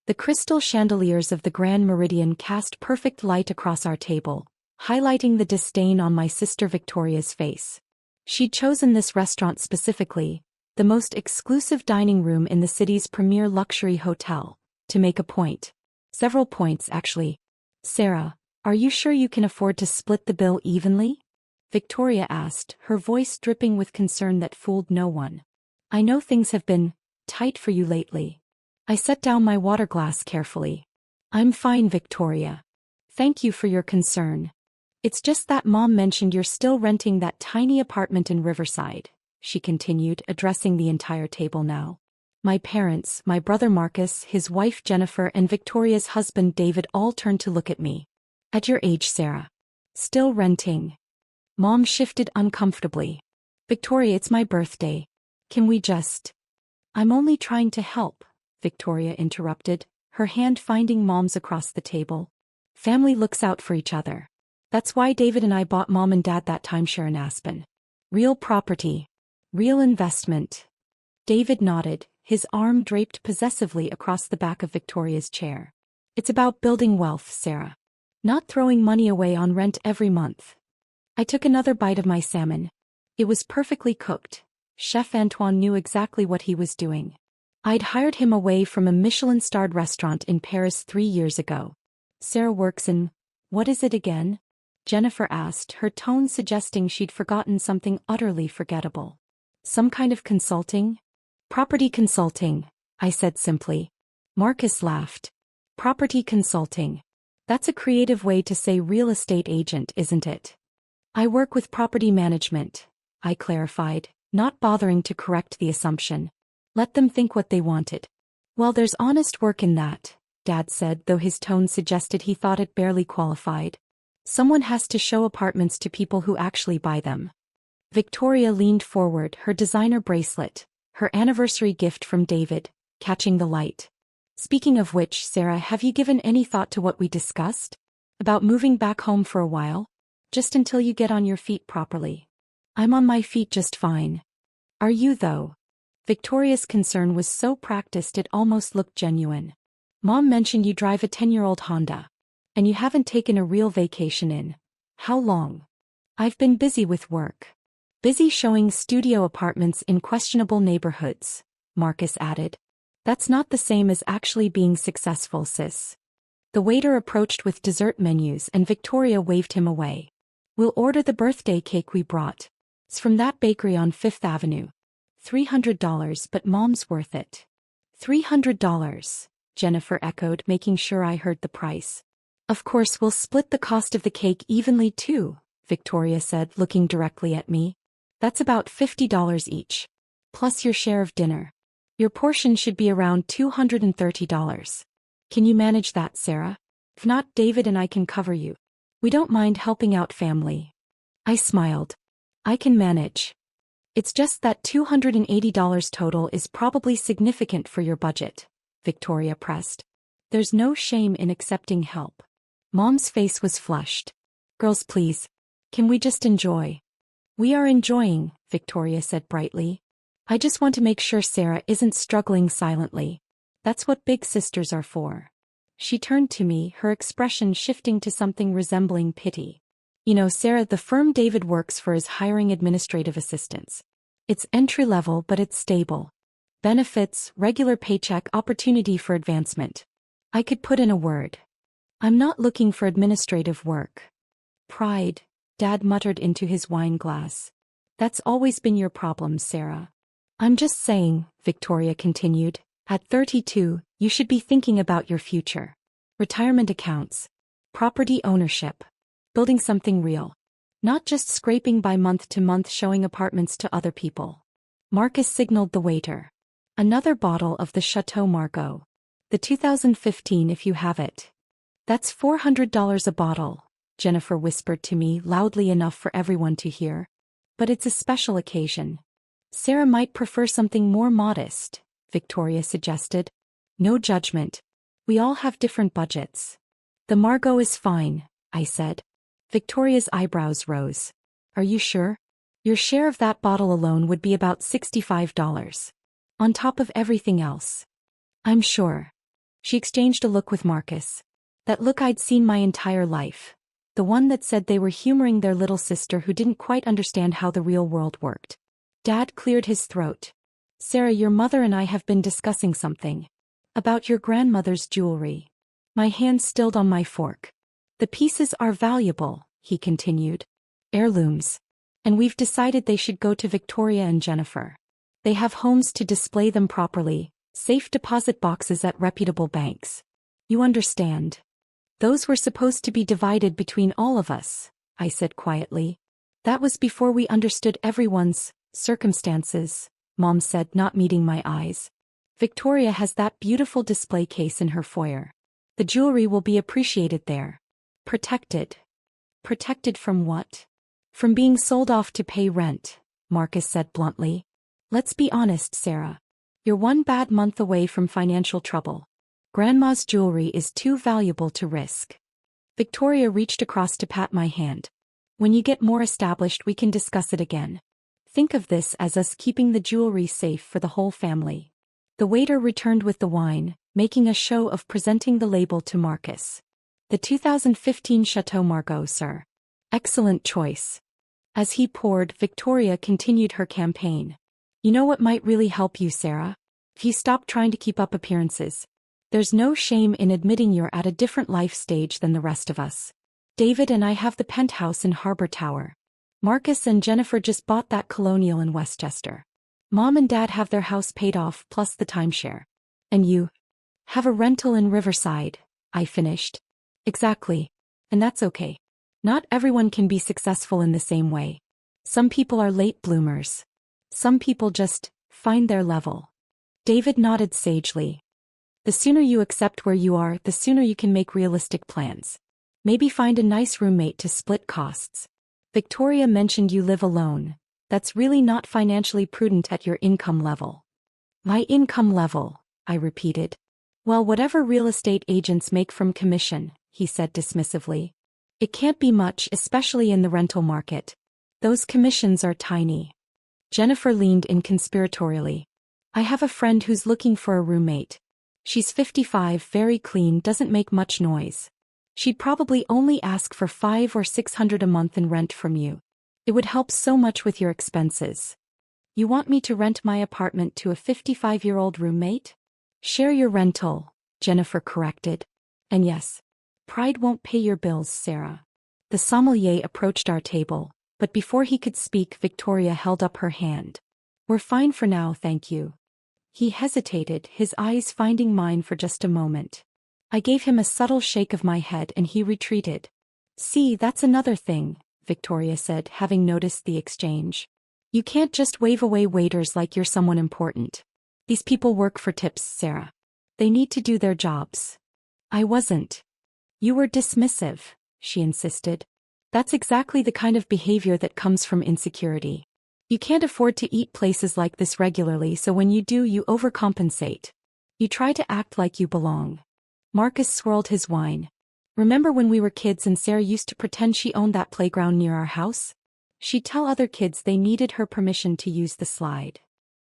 The crystal chandeliers of the Grand Meridian cast perfect light across our table, highlighting the disdain on my sister Victoria's face. She'd chosen this restaurant specifically, the most exclusive dining room in the city's premier luxury hotel, to make a point. Several points, actually. "Sarah, are you sure you can afford to split the bill evenly?" Victoria asked, her voice dripping with concern that fooled no one. "I know things have been tight for you lately." I set down my water glass carefully. "I'm fine, Victoria. Thank you for your concern. It's just that Mom mentioned you're still renting that tiny apartment in Riverside," she continued, addressing the entire table now. My parents, my brother Marcus, his wife Jennifer, and Victoria's husband David all turned to look at me. "At your age, Sarah. Still renting?" Mom shifted uncomfortably. "Victoria, it's my birthday. Can we just—" "I'm only trying to help," Victoria interrupted, her hand finding Mom's across the table. "Family looks out for each other. That's why David and I bought Mom and Dad that timeshare in Aspen. Real property. Real investment." David nodded, his arm draped possessively across the back of Victoria's chair. "It's about building wealth, Sarah. Not throwing money away on rent every month." I took another bite of my salmon. It was perfectly cooked. Chef Antoine knew exactly what he was doing. I'd hired him away from a Michelin-starred restaurant in Paris 3 years ago. "Sarah works in— what is it again?" Jennifer asked, her tone suggesting she'd forgotten something utterly forgettable. "Some kind of consulting?" "Property consulting," I said simply. Marcus laughed. "Property consulting. That's a creative way to say real estate agent, isn't it?" "I work with property management," I clarified, not bothering to correct the assumption. Let them think what they wanted. "Well, there's honest work in that," Dad said, though his tone suggested he thought it barely qualified. "Someone has to show apartments to people who actually buy them." Victoria leaned forward, her designer bracelet, her anniversary gift from David, catching the light. "Speaking of which, Sarah, have you given any thought to what we discussed? About moving back home for a while? Just until you get on your feet properly." "I'm on my feet just fine." "Are you, though?" Victoria's concern was so practiced it almost looked genuine. "Mom mentioned you drive a 10-year-old Honda. And you haven't taken a real vacation in— how long?" "I've been busy with work. Busy showing studio apartments in questionable neighborhoods," Marcus added. "That's not the same as actually being successful, sis." The waiter approached with dessert menus and Victoria waved him away. "We'll order the birthday cake we brought. It's from that bakery on Fifth Avenue. $300, but Mom's worth it." $300, Jennifer echoed, making sure I heard the price. "Of course we'll split the cost of the cake evenly too," Victoria said, looking directly at me. "That's about $50 each. Plus your share of dinner. Your portion should be around $230. Can you manage that, Sarah? If not, David and I can cover you. We don't mind helping out family." I smiled. "I can manage. It's just that $280 total is probably significant for your budget," Victoria pressed. "There's no shame in accepting help." Mom's face was flushed. "Girls, please. Can we just enjoy?" "We are enjoying," Victoria said brightly. "I just want to make sure Sarah isn't struggling silently. That's what big sisters are for." She turned to me, her expression shifting to something resembling pity. "You know, Sarah, the firm David works for is hiring administrative assistants. It's entry-level, but it's stable. Benefits, regular paycheck, opportunity for advancement. I could put in a word. I'm not looking for administrative work." "Pride," Dad muttered into his wine glass. "That's always been your problem, Sarah." "I'm just saying," Victoria continued, "at 32, you should be thinking about your future. Retirement accounts. Property ownership. Building something real. Not just scraping by month to month showing apartments to other people." Marcus signaled the waiter. "Another bottle of the Chateau Margaux. The 2015 if you have it." "That's $400 a bottle," Jennifer whispered to me loudly enough for everyone to hear. "But it's a special occasion. Sarah might prefer something more modest," Victoria suggested. "No judgment. We all have different budgets." "The Margaux is fine," I said. Victoria's eyebrows rose. "Are you sure? Your share of that bottle alone would be about $65. On top of everything else." "I'm sure." She exchanged a look with Marcus. That look I'd seen my entire life. The one that said they were humoring their little sister who didn't quite understand how the real world worked. Dad cleared his throat. Sarah, your mother and I have been discussing something. About your grandmother's jewelry. My hand stilled on my fork. The pieces are valuable, he continued. Heirlooms. And we've decided they should go to Victoria and Jennifer. They have homes to display them properly, safe deposit boxes at reputable banks. You understand. Those were supposed to be divided between all of us, I said quietly. That was before we understood everyone's circumstances, Mom said, not meeting my eyes. Victoria has that beautiful display case in her foyer. The jewelry will be appreciated there. Protected. Protected from what? From being sold off to pay rent, Marcus said bluntly. Let's be honest, Sarah. You're one bad month away from financial trouble. Grandma's jewelry is too valuable to risk. Victoria reached across to pat my hand. When you get more established, we can discuss it again. Think of this as us keeping the jewelry safe for the whole family. The waiter returned with the wine, making a show of presenting the label to Marcus. The 2015 Chateau Margaux, sir. Excellent choice. As he poured, Victoria continued her campaign. You know what might really help you, Sarah? If you stop trying to keep up appearances. There's no shame in admitting you're at a different life stage than the rest of us. David and I have the penthouse in Harbor Tower. Marcus and Jennifer just bought that colonial in Westchester. Mom and Dad have their house paid off plus the timeshare. And you? Have a rental in Riverside, I finished. Exactly. And that's okay. Not everyone can be successful in the same way. Some people are late bloomers. Some people just find their level. David nodded sagely. The sooner you accept where you are, the sooner you can make realistic plans. Maybe find a nice roommate to split costs. Victoria mentioned you live alone. That's really not financially prudent at your income level. My income level, I repeated. Well, whatever real estate agents make from commission, he said dismissively. It can't be much, especially in the rental market. Those commissions are tiny. Jennifer leaned in conspiratorially. I have a friend who's looking for a roommate. She's 55, very clean, doesn't make much noise. She'd probably only ask for $500 or $600 a month in rent from you. It would help so much with your expenses. You want me to rent my apartment to a 55-year-old roommate? Share your rental, Jennifer corrected. And yes, pride won't pay your bills, Sarah. The sommelier approached our table, but before he could speak, Victoria held up her hand. We're fine for now, thank you. He hesitated, his eyes finding mine for just a moment. I gave him a subtle shake of my head and he retreated. See, that's another thing, Victoria said, having noticed the exchange. You can't just wave away waiters like you're someone important. These people work for tips, Sarah. They need to do their jobs. I wasn't. You were dismissive, she insisted. That's exactly the kind of behavior that comes from insecurity. You can't afford to eat places like this regularly, so when you do, you overcompensate. You try to act like you belong. Marcus swirled his wine. Remember when we were kids and Sarah used to pretend she owned that playground near our house? She'd tell other kids they needed her permission to use the slide.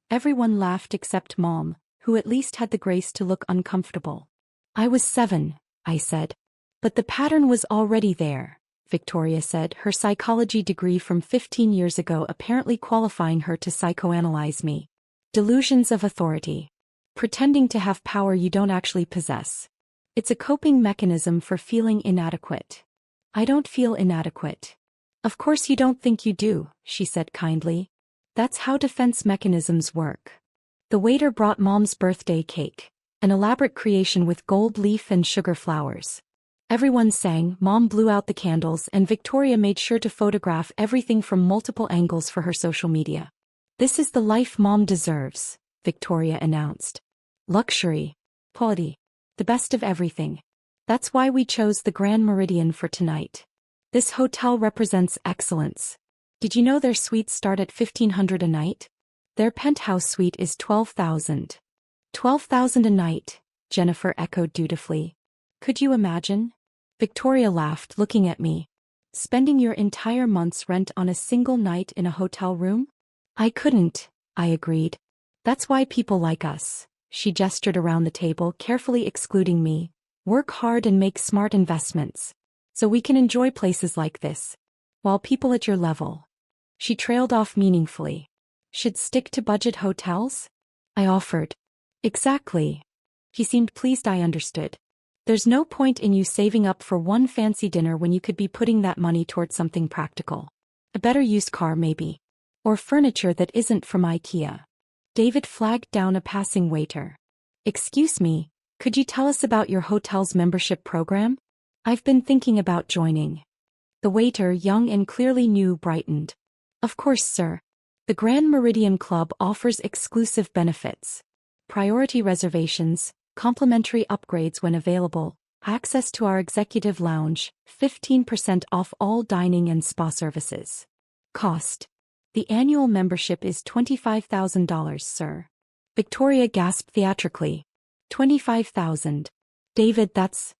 Everyone laughed except Mom, who at least had the grace to look uncomfortable. I was 7, I said. But the pattern was already there, Victoria said, her psychology degree from 15 years ago apparently qualifying her to psychoanalyze me. Delusions of authority. Pretending to have power you don't actually possess. It's a coping mechanism for feeling inadequate. I don't feel inadequate. Of course you don't think you do, she said kindly. That's how defense mechanisms work. The waiter brought Mom's birthday cake, an elaborate creation with gold leaf and sugar flowers. Everyone sang, Mom blew out the candles, and Victoria made sure to photograph everything from multiple angles for her social media. This is the life Mom deserves, Victoria announced. Luxury. Quality. The best of everything. That's why we chose the Grand Meridian for tonight. This hotel represents excellence. Did you know their suites start at $1,500 a night? Their penthouse suite is $12,000. $12,000 a night, Jennifer echoed dutifully. Could you imagine? Victoria laughed, looking at me. Spending your entire month's rent on a single night in a hotel room? I couldn't, I agreed. That's why people like us, She gestured around the table, carefully excluding me. Work hard and make smart investments. So we can enjoy places like this. While people at your level. She trailed off meaningfully. Should stick to budget hotels? I offered. Exactly. He seemed pleased I understood. There's no point in you saving up for one fancy dinner when you could be putting that money towards something practical. A better used car maybe. Or furniture that isn't from IKEA. David flagged down a passing waiter. Excuse me, could you tell us about your hotel's membership program? I've been thinking about joining. The waiter, young and clearly new, brightened. Of course, sir. The Grand Meridian Club offers exclusive benefits. Priority reservations, complimentary upgrades when available, access to our executive lounge, 15% off all dining and spa services. Cost. The annual membership is $25,000, sir. Victoria gasped theatrically. $25,000. David, that's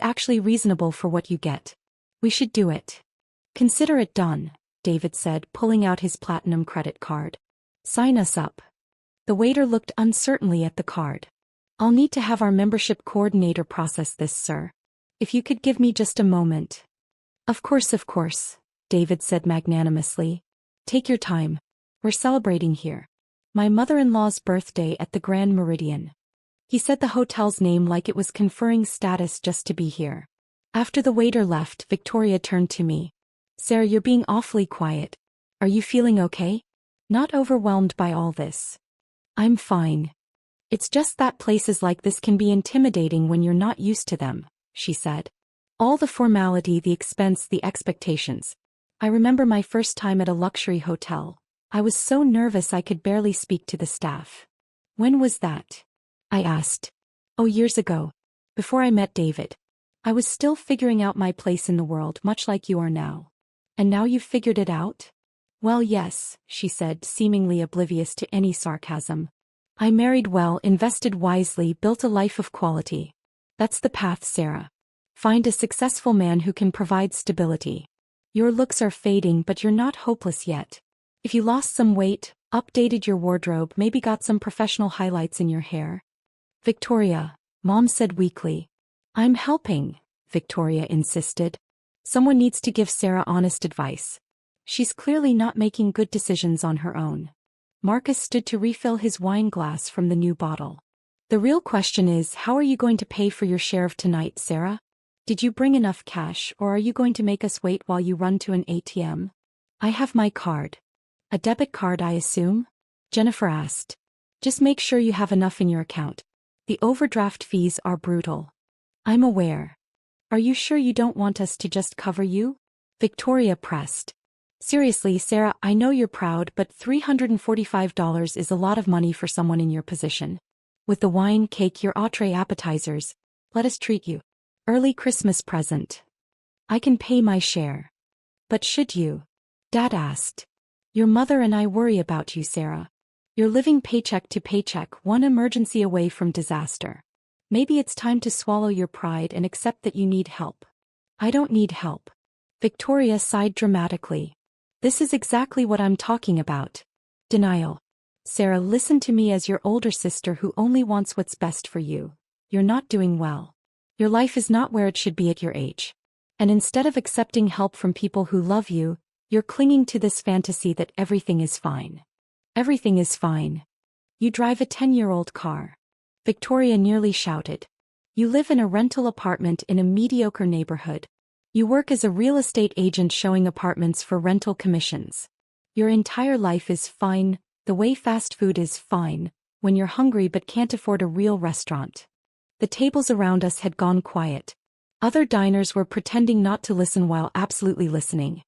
actually reasonable for what you get. We should do it. Consider it done, David said, pulling out his platinum credit card. Sign us up. The waiter looked uncertainly at the card. I'll need to have our membership coordinator process this, sir. If you could give me just a moment. Of course, David said magnanimously. Take your time. We're celebrating here. My mother-in-law's birthday at the Grand Meridian. He said the hotel's name like it was conferring status just to be here. After the waiter left, Victoria turned to me. Sarah, you're being awfully quiet. Are you feeling okay? Not overwhelmed by all this? I'm fine. It's just that places like this can be intimidating when you're not used to them, she said. All the formality, the expense, the expectations. I remember my first time at a luxury hotel. I was so nervous I could barely speak to the staff. When was that? I asked. Oh, years ago. Before I met David. I was still figuring out my place in the world, much like you are now. And now you've figured it out? Well, yes, she said, seemingly oblivious to any sarcasm. I married well, invested wisely, built a life of quality. That's the path, Sarah. Find a successful man who can provide stability. Your looks are fading, but you're not hopeless yet. If you lost some weight, updated your wardrobe, maybe got some professional highlights in your hair. Victoria, Mom said weakly. I'm helping, Victoria insisted. Someone needs to give Sarah honest advice. She's clearly not making good decisions on her own. Marcus stood to refill his wine glass from the new bottle. The real question is, how are you going to pay for your share of tonight, Sarah? Did you bring enough cash, or are you going to make us wait while you run to an ATM? I have my card. A debit card, I assume? Jennifer asked. Just make sure you have enough in your account. The overdraft fees are brutal. I'm aware. Are you sure you don't want us to just cover you? Victoria pressed. Seriously, Sarah, I know you're proud, but $345 is a lot of money for someone in your position. With the wine, cake, your entree, appetizers, let us treat you. Early Christmas present. I can pay my share. But should you? Dad asked. Your mother and I worry about you, Sarah. You're living paycheck to paycheck, one emergency away from disaster. Maybe it's time to swallow your pride and accept that you need help. I don't need help. Victoria sighed dramatically. This is exactly what I'm talking about. Denial. Sarah, listen to me as your older sister who only wants what's best for you. You're not doing well. Your life is not where it should be at your age. And instead of accepting help from people who love you, you're clinging to this fantasy that everything is fine. Everything is fine. You drive a 10-year-old car. Victoria nearly shouted. You live in a rental apartment in a mediocre neighborhood. You work as a real estate agent showing apartments for rental commissions. Your entire life is fine, the way fast food is fine, when you're hungry but can't afford a real restaurant. The tables around us had gone quiet. Other diners were pretending not to listen while absolutely listening.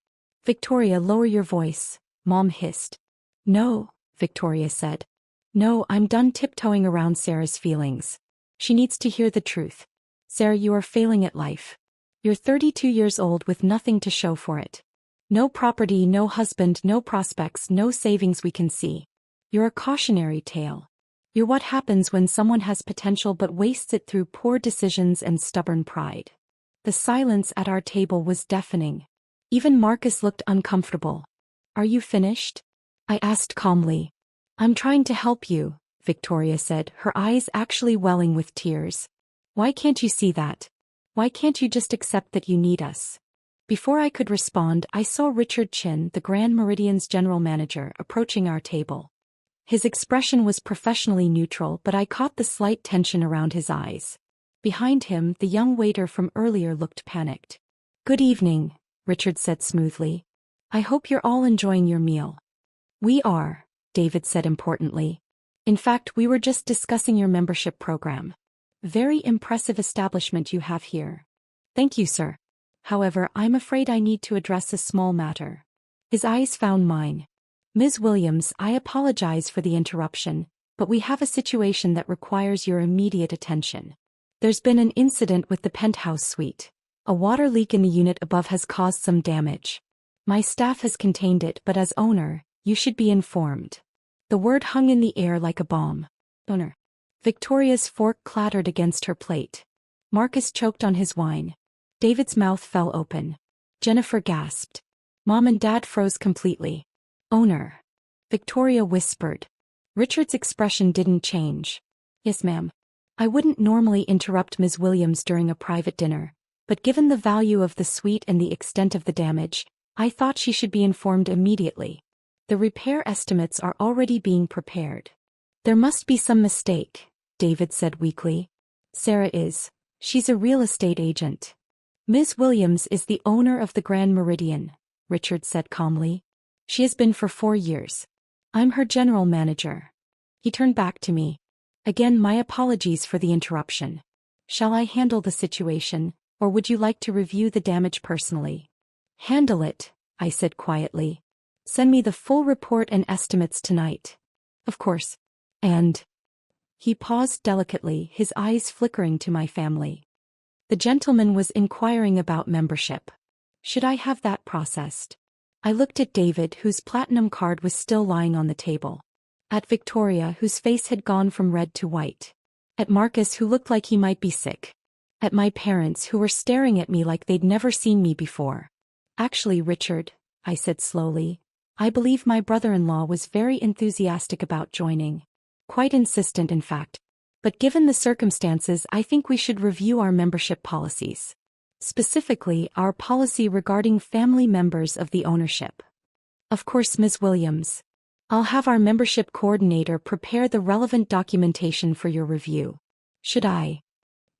Victoria, lower your voice, Mom hissed. No, Victoria said. No, I'm done tiptoeing around Sarah's feelings. She needs to hear the truth. Sarah, you are failing at life. You're 32 years old with nothing to show for it. No property, no husband, no prospects, no savings we can see. You're a cautionary tale. You're what happens when someone has potential but wastes it through poor decisions and stubborn pride. The silence at our table was deafening. Even Marcus looked uncomfortable. Are you finished? I asked calmly. I'm trying to help you, Victoria said, her eyes actually welling with tears. Why can't you see that? Why can't you just accept that you need us? Before I could respond, I saw Richard Chin, the Grand Meridian's general manager, approaching our table. His expression was professionally neutral, but I caught the slight tension around his eyes. Behind him, the young waiter from earlier looked panicked. "Good evening," Richard said smoothly. "I hope you're all enjoying your meal." "We are," David said importantly. "In fact, we were just discussing your membership program. Very impressive establishment you have here." "Thank you, sir. However, I'm afraid I need to address a small matter." His eyes found mine. "Ms. Williams, I apologize for the interruption, but we have a situation that requires your immediate attention. There's been an incident with the penthouse suite. A water leak in the unit above has caused some damage. My staff has contained it, but as owner, you should be informed." The word hung in the air like a bomb. "Owner." Victoria's fork clattered against her plate. Marcus choked on his wine. David's mouth fell open. Jennifer gasped. Mom and Dad froze completely. "Owner," Victoria whispered. Richard's expression didn't change. "Yes, ma'am." I wouldn't normally interrupt Ms. Williams during a private dinner, but given the value of the suite and the extent of the damage, I thought she should be informed immediately. The repair estimates are already being prepared. "There must be some mistake," David said weakly. "Sarah is. She's a real estate agent." "Ms. Williams is the owner of the Grand Meridian," Richard said calmly. "She has been for 4 years. I'm her general manager." He turned back to me. "Again, my apologies for the interruption. Shall I handle the situation, or would you like to review the damage personally?" "Handle it," I said quietly. "Send me the full report and estimates tonight." "Of course." "And—" He paused delicately, his eyes flickering to my family. "The gentleman was inquiring about membership. Should I have that processed?" I looked at David, whose platinum card was still lying on the table. At Victoria, whose face had gone from red to white. At Marcus, who looked like he might be sick. At my parents, who were staring at me like they'd never seen me before. "Actually, Richard," I said slowly, "I believe my brother-in-law was very enthusiastic about joining. Quite insistent, in fact. But given the circumstances, I think we should review our membership policies. Specifically, our policy regarding family members of the ownership." "Of course, Ms. Williams. I'll have our membership coordinator prepare the relevant documentation for your review." "Should I?"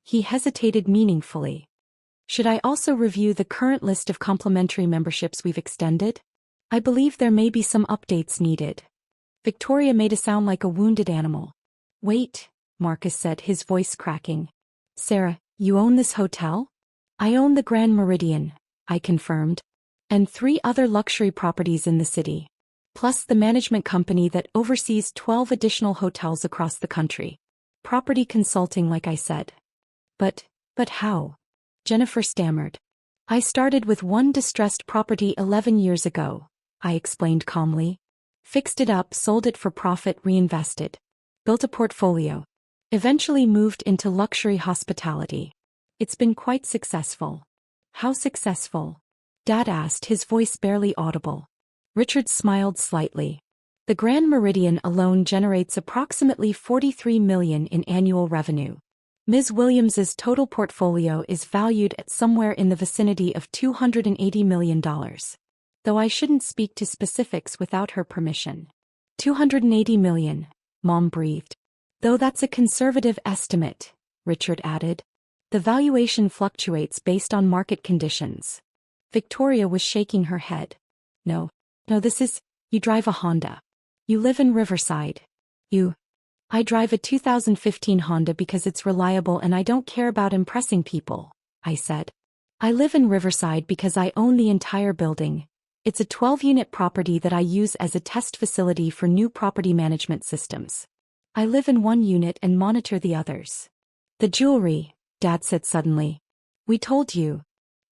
He hesitated meaningfully. "Should I also review the current list of complimentary memberships we've extended? I believe there may be some updates needed." Victoria made a sound like a wounded animal. "Wait," Marcus said, his voice cracking. "Sarah, you own this hotel?" "I own the Grand Meridian," I confirmed. "And 3 other luxury properties in the city. Plus the management company that oversees 12 additional hotels across the country. Property consulting, like I said." But how?" Jennifer stammered. "I started with one distressed property 11 years ago," I explained calmly. "Fixed it up, sold it for profit, reinvested. Built a portfolio. Eventually moved into luxury hospitality. It's been quite successful." "How successful?" Dad asked, his voice barely audible. Richard smiled slightly. "The Grand Meridian alone generates approximately $43 million in annual revenue. Ms. Williams's total portfolio is valued at somewhere in the vicinity of $280 million. Though I shouldn't speak to specifics without her permission." $280 million, Mom breathed. "Though that's a conservative estimate," Richard added. "The valuation fluctuates based on market conditions." Victoria was shaking her head. No, this is, you drive a Honda. You live in Riverside. I drive a 2015 Honda because it's reliable and I don't care about impressing people," I said. "I live in Riverside because I own the entire building. It's a 12-unit property that I use as a test facility for new property management systems. I live in one unit and monitor the others." "The jewelry," Dad said suddenly. "We told you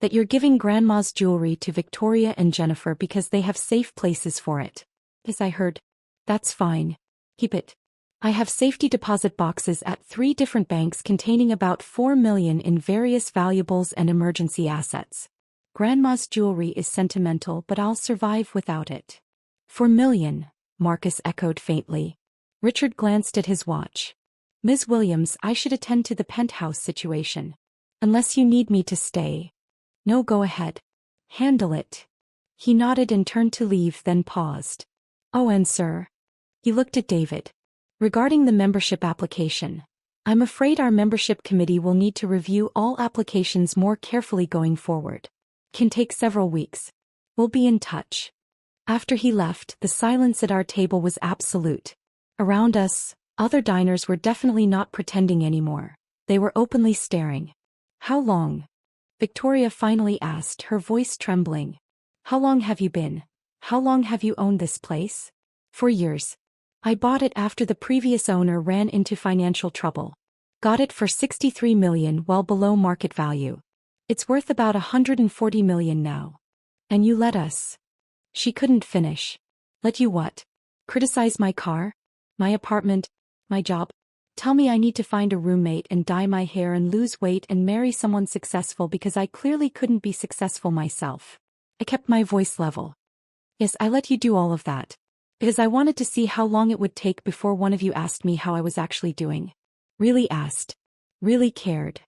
that you're giving Grandma's jewelry to Victoria and Jennifer because they have safe places for it." "As I heard." "That's fine. Keep it. I have safety deposit boxes at 3 different banks containing about $4 million in various valuables and emergency assets. Grandma's jewelry is sentimental, but I'll survive without it." "4 million," Marcus echoed faintly. Richard glanced at his watch. Ms. Williams, I should attend to the penthouse situation. Unless you need me to stay. No, go ahead. Handle it. He nodded and turned to leave, then paused. Oh, and sir. He looked at David. Regarding the membership application. I'm afraid our membership committee will need to review all applications more carefully going forward. Can take several weeks. We'll be in touch. After he left, the silence at our table was absolute. Around us, other diners were definitely not pretending anymore. They were openly staring. How long? Victoria finally asked, her voice trembling. How long have you been? How long have you owned this place? 4 years. I bought it after the previous owner ran into financial trouble. Got it for $63 million, well below market value. It's worth about $140 million now. And you let us. She couldn't finish. Let you what? Criticize my car? My apartment? My job? Tell me I need to find a roommate and dye my hair and lose weight and marry someone successful because I clearly couldn't be successful myself. I kept my voice level. Yes, I let you do all of that. Because I wanted to see how long it would take before one of you asked me how I was actually doing. Really asked. Really cared.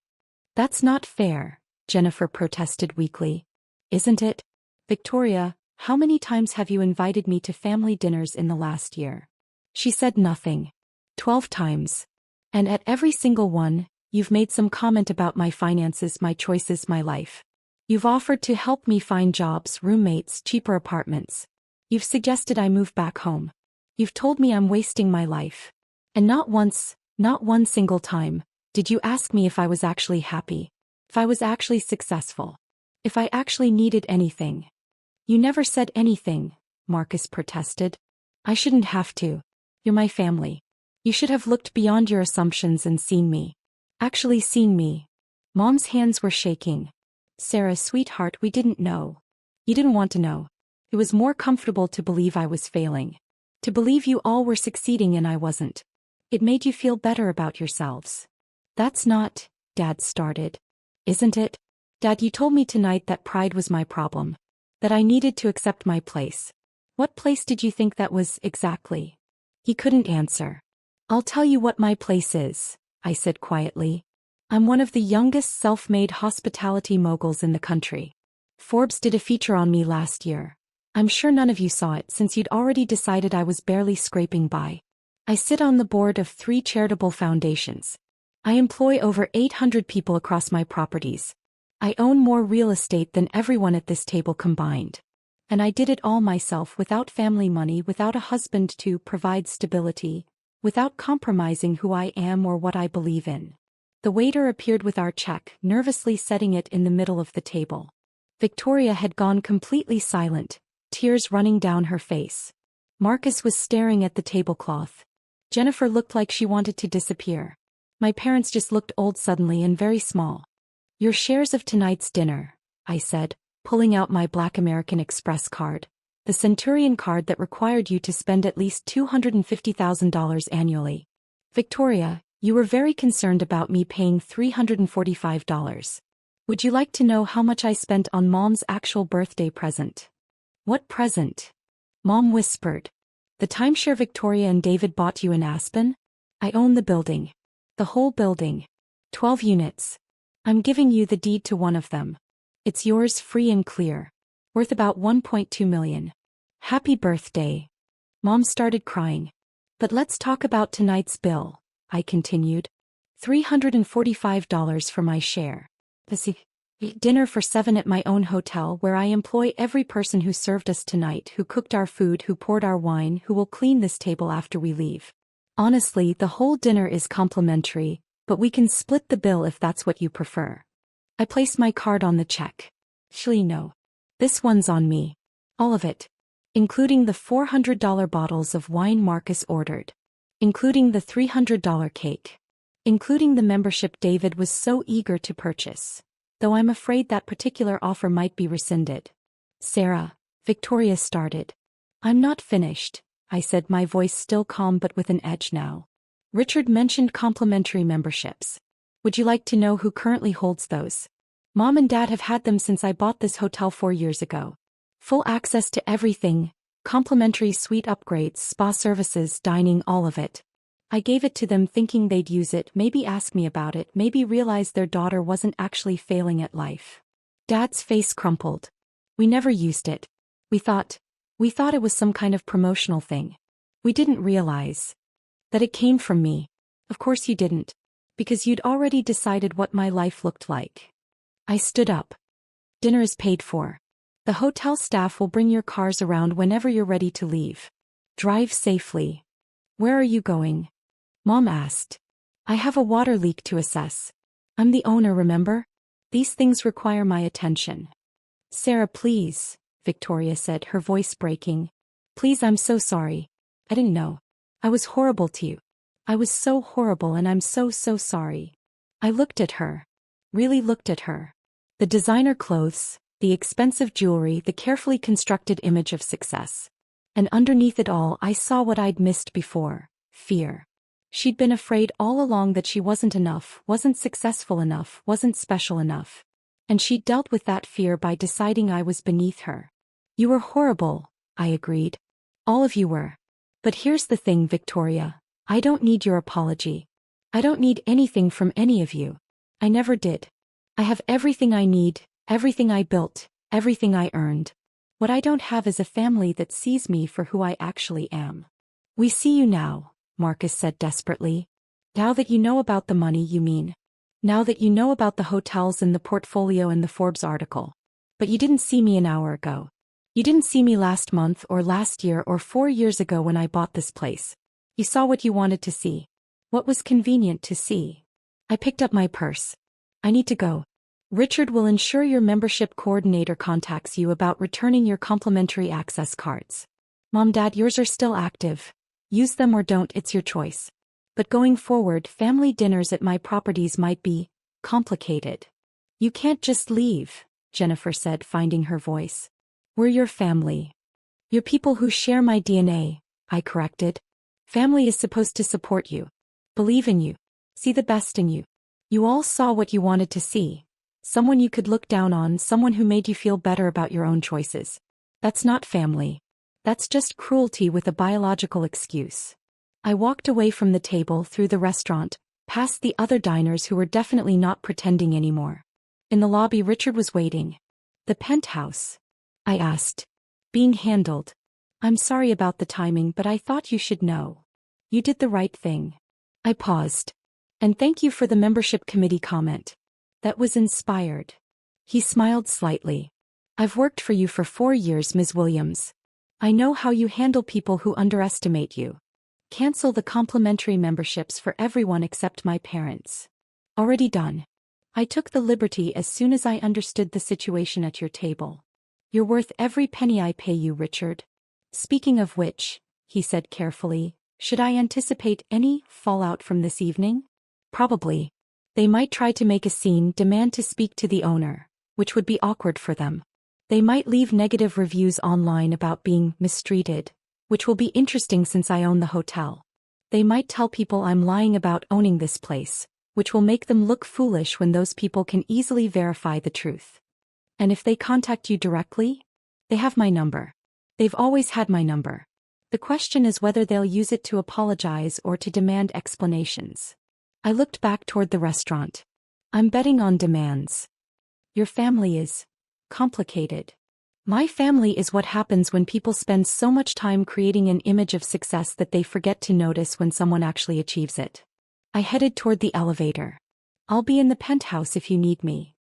That's not fair, Jennifer protested weakly. Isn't it? Victoria, how many times have you invited me to family dinners in the last year? She said nothing. 12 times. And at every single one, you've made some comment about my finances, my choices, my life. You've offered to help me find jobs, roommates, cheaper apartments. You've suggested I move back home. You've told me I'm wasting my life. And not once, not one single time, did you ask me if I was actually happy, if I was actually successful, if I actually needed anything. You never said anything, Marcus protested. I shouldn't have to. You're my family. You should have looked beyond your assumptions and seen me. Actually seen me. Mom's hands were shaking. Sarah, sweetheart, we didn't know. You didn't want to know. It was more comfortable to believe I was failing. To believe you all were succeeding and I wasn't. It made you feel better about yourselves. That's not, Dad started. Isn't it? Dad, you told me tonight that pride was my problem. That I needed to accept my place. What place did you think that was, exactly? He couldn't answer. I'll tell you what my place is, I said quietly. I'm one of the youngest self-made hospitality moguls in the country. Forbes did a feature on me last year. I'm sure none of you saw it since you'd already decided I was barely scraping by. I sit on the board of 3 charitable foundations. I employ over 800 people across my properties. I own more real estate than everyone at this table combined. And I did it all myself without family money, without a husband to provide stability, without compromising who I am or what I believe in. The waiter appeared with our check, nervously setting it in the middle of the table. Victoria had gone completely silent, tears running down her face. Marcus was staring at the tablecloth. Jennifer looked like she wanted to disappear. My parents just looked old suddenly and very small. Your shares of tonight's dinner, I said, pulling out my Black American Express card. The Centurion card that required you to spend at least $250,000 annually. Victoria, you were very concerned about me paying $345. Would you like to know how much I spent on Mom's actual birthday present? What present? Mom whispered. The timeshare Victoria and David bought you in Aspen? I own the building. The whole building. 12 units. I'm giving you the deed to one of them. It's yours free and clear. Worth about $1.2 million. Happy birthday. Mom started crying. But let's talk about tonight's bill, I continued. $345 for my share. Dinner for 7 at my own hotel where I employ every person who served us tonight, who cooked our food, who poured our wine, who will clean this table after we leave. Honestly, the whole dinner is complimentary, but we can split the bill if that's what you prefer. I placed my card on the check. Actually, no. This one's on me. All of it. Including the $400 bottles of wine Marcus ordered. Including the $300 cake. Including the membership David was so eager to purchase. Though I'm afraid that particular offer might be rescinded. Sarah, Victoria started. I'm not finished, I said, my voice still calm but with an edge now. Richard mentioned complimentary memberships. Would you like to know who currently holds those? Mom and Dad have had them since I bought this hotel 4 years ago. Full access to everything, Complimentary suite upgrades, spa services, dining, all of it. I gave it to them thinking they'd use it, maybe ask me about it, maybe realize their daughter wasn't actually failing at life. Dad's face crumpled. We never used it. We thought it was some kind of promotional thing. We didn't realize that it came from me. Of course you didn't. Because you'd already decided what my life looked like. I stood up. Dinner is paid for. The hotel staff will bring your cars around whenever you're ready to leave. Drive safely. Where are you going? Mom asked. I have a water leak to assess. I'm the owner, remember? These things require my attention. Sarah, please, Victoria said, her voice breaking. Please, I'm so sorry. I didn't know. I was horrible to you. I was so horrible and I'm so sorry. I looked at her. Really looked at her. The designer clothes, the expensive jewelry, the carefully constructed image of success. And underneath it all I saw what I'd missed before, fear. She'd been afraid all along that she wasn't enough, wasn't successful enough, wasn't special enough. And she'd dealt with that fear by deciding I was beneath her. You were horrible, I agreed. All of you were. But here's the thing, Victoria. I don't need your apology. I don't need anything from any of you. I never did. I have everything I need, everything I built, everything I earned. What I don't have is a family that sees me for who I actually am. We see you now, Marcus said desperately. Now that you know about the money, you mean? Now that you know about the hotels and the portfolio and the Forbes article. But you didn't see me an hour ago. You didn't see me last month or last year or 4 years ago when I bought this place. You saw what you wanted to see. What was convenient to see. I picked up my purse. I need to go. Richard will ensure your membership coordinator contacts you about returning your complimentary access cards. Mom, Dad, yours are still active. Use them or don't, it's your choice. But going forward, family dinners at my properties might be complicated. You can't just leave, Jennifer said, finding her voice. We're your family. You're people who share my DNA, I corrected. Family is supposed to support you. Believe in you. See the best in you. You all saw what you wanted to see. Someone you could look down on, someone who made you feel better about your own choices. That's not family. That's just cruelty with a biological excuse. I walked away from the table, through the restaurant, past the other diners who were definitely not pretending anymore. In the lobby, Richard was waiting. The penthouse? I asked. Being handled. I'm sorry about the timing, but I thought you should know. You did the right thing. I paused. And thank you for the membership committee comment. That was inspired. He smiled slightly. I've worked for you for 4 years, Ms. Williams. I know how you handle people who underestimate you. Cancel the complimentary memberships for everyone except my parents. Already done. I took the liberty as soon as I understood the situation at your table. You're worth every penny I pay you, Richard. Speaking of which, he said carefully, should I anticipate any fallout from this evening? Probably. They might try to make a scene, demand to speak to the owner, which would be awkward for them. They might leave negative reviews online about being mistreated, which will be interesting since I own the hotel. They might tell people I'm lying about owning this place, which will make them look foolish when those people can easily verify the truth. And if they contact you directly? They have my number. They've always had my number. The question is whether they'll use it to apologize or to demand explanations. I looked back toward the restaurant. I'm betting on demands. Your family is complicated. My family is what happens when people spend so much time creating an image of success that they forget to notice when someone actually achieves it. I headed toward the elevator. I'll be in the penthouse if you need me.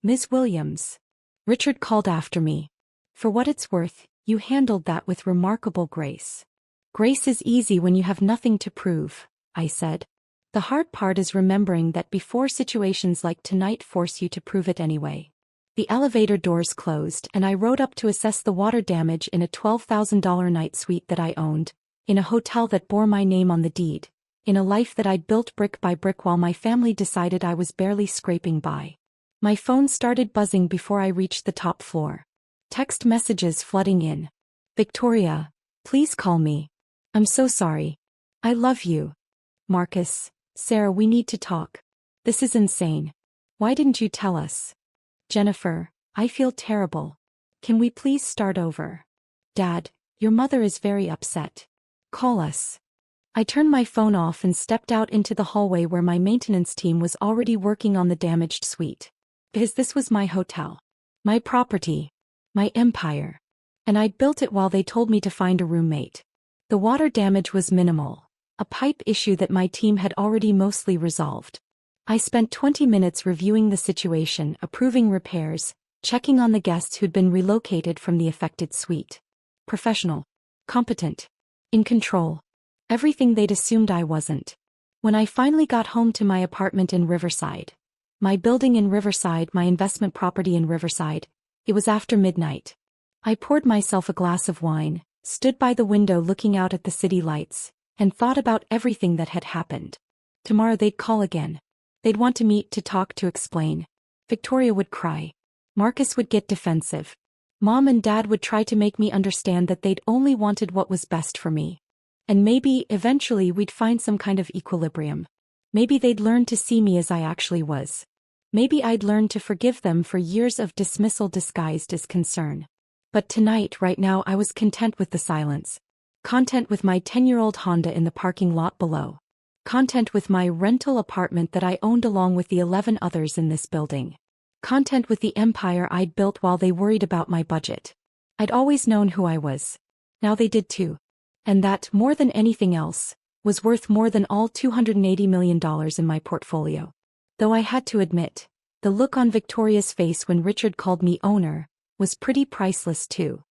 Ms. Williams. Richard called after me. For what it's worth, you handled that with remarkable grace. Grace is easy when you have nothing to prove, I said. The hard part is remembering that before situations like tonight force you to prove it anyway. The elevator doors closed and I rode up to assess the water damage in a $12,000 night suite that I owned, in a hotel that bore my name on the deed, in a life that I'd built brick by brick while my family decided I was barely scraping by. My phone started buzzing before I reached the top floor. Text messages flooding in. Victoria, please call me. I'm so sorry. I love you. Marcus, Sarah, we need to talk. This is insane. Why didn't you tell us? Jennifer, I feel terrible. Can we please start over? Dad, Your mother is very upset. Call us. I turned my phone off and stepped out into the hallway where my maintenance team was already working on the damaged suite. Because this was my hotel. My property. My empire. And I'd built it while they told me to find a roommate. The water damage was minimal, a pipe issue that my team had already mostly resolved. I spent 20 minutes reviewing the situation, approving repairs, checking on the guests who'd been relocated from the affected suite. Professional. Competent. In control. Everything they'd assumed I wasn't. When I finally got home to my apartment in Riverside, my building in Riverside, my investment property in Riverside, it was after midnight. I poured myself a glass of wine, stood by the window looking out at the city lights, and thought about everything that had happened. Tomorrow they'd call again. They'd want to meet, to talk, to explain. Victoria would cry. Marcus would get defensive. Mom and Dad would try to make me understand that they'd only wanted what was best for me. And maybe, eventually, we'd find some kind of equilibrium. Maybe they'd learn to see me as I actually was. Maybe I'd learn to forgive them for years of dismissal disguised as concern. But tonight, right now, I was content with the silence. Content with my 10-year-old Honda in the parking lot below. Content with my rental apartment that I owned along with the 11 others in this building. Content with the empire I'd built while they worried about my budget. I'd always known who I was. Now they did too. And that, more than anything else, was worth more than all $280 million in my portfolio. Though I had to admit, the look on Victoria's face when Richard called me owner was pretty priceless too.